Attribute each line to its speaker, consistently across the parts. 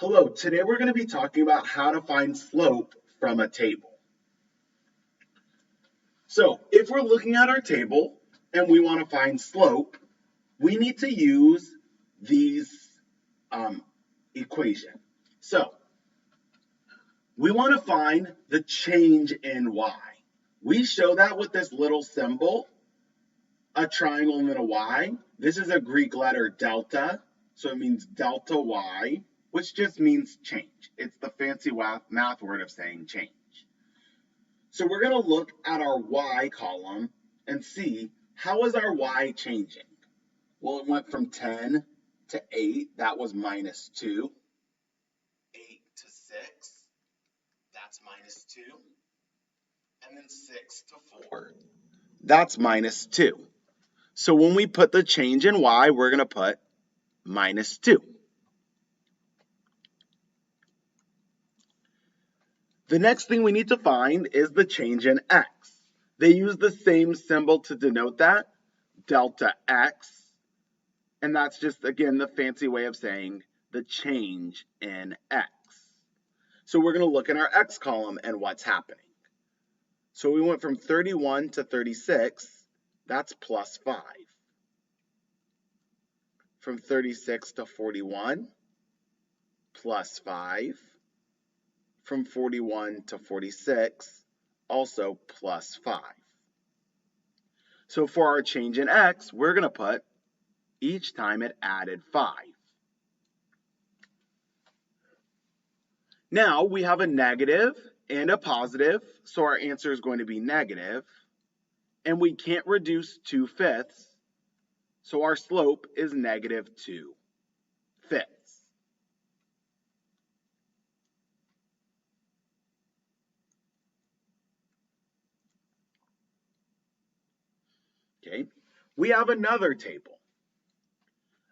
Speaker 1: Hello, today we're going to be talking about how to find slope from a table. So if we're looking at our table and we want to find slope, we need to use these equation. So we want to find the change in y. We show that with this little symbol, a triangle and then a y. This is a Greek letter delta, so it means delta y, which just means change. It's the fancy math word of saying change. So we're going to look at our y column and see how is our y changing. Well, it went from 10 to 8, that was minus 2. 8 to 6, that's minus 2. And then 6 to 4, that's minus 2. So when we put the change in y, we're going to put minus 2. The next thing we need to find is the change in x. They use the same symbol to denote that, delta x, and that's just, again, the fancy way of saying the change in x. So we're going to look in our x column and what's happening. So we went from 31 to 36, that's plus 5. From 36 to 41, plus 5. From 41 to 46, also plus 5. So for our change in x, we're going to put each time it added 5. Now we have a negative and a positive, so our answer is going to be negative. And we can't reduce 2/5, so our slope is negative 2/5. Okay, we have another table.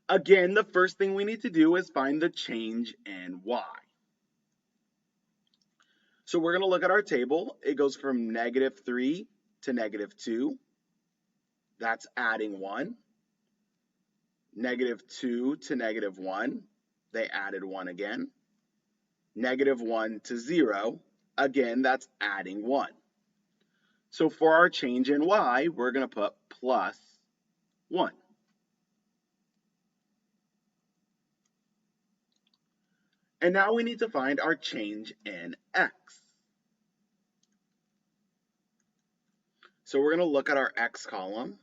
Speaker 1: Again, the first thing we need to do is find the change in y. So we're going to look at our table. It goes from negative 3 to negative 2. That's adding 1. Negative 2 to negative 1. They added 1 again. Negative 1 to 0. Again, that's adding 1. So for our change in y, we're going to put plus 1. And now we need to find our change in x. So we're going to look at our x column.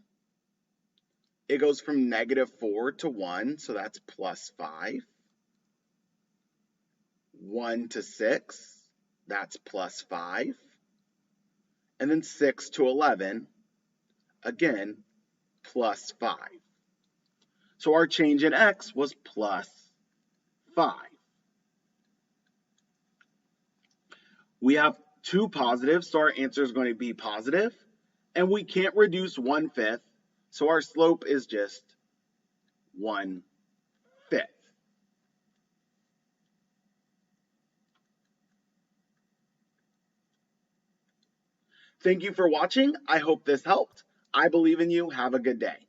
Speaker 1: It goes from negative 4 to 1, so that's plus 5. 1 to 6, that's plus 5. And then 6 to 11, again, plus 5. So our change in x was plus 5. We have two positives, so our answer is going to be positive. And we can't reduce 1/5, so our slope is just 1/5. Thank you for watching. I hope this helped. I believe in you. Have a good day.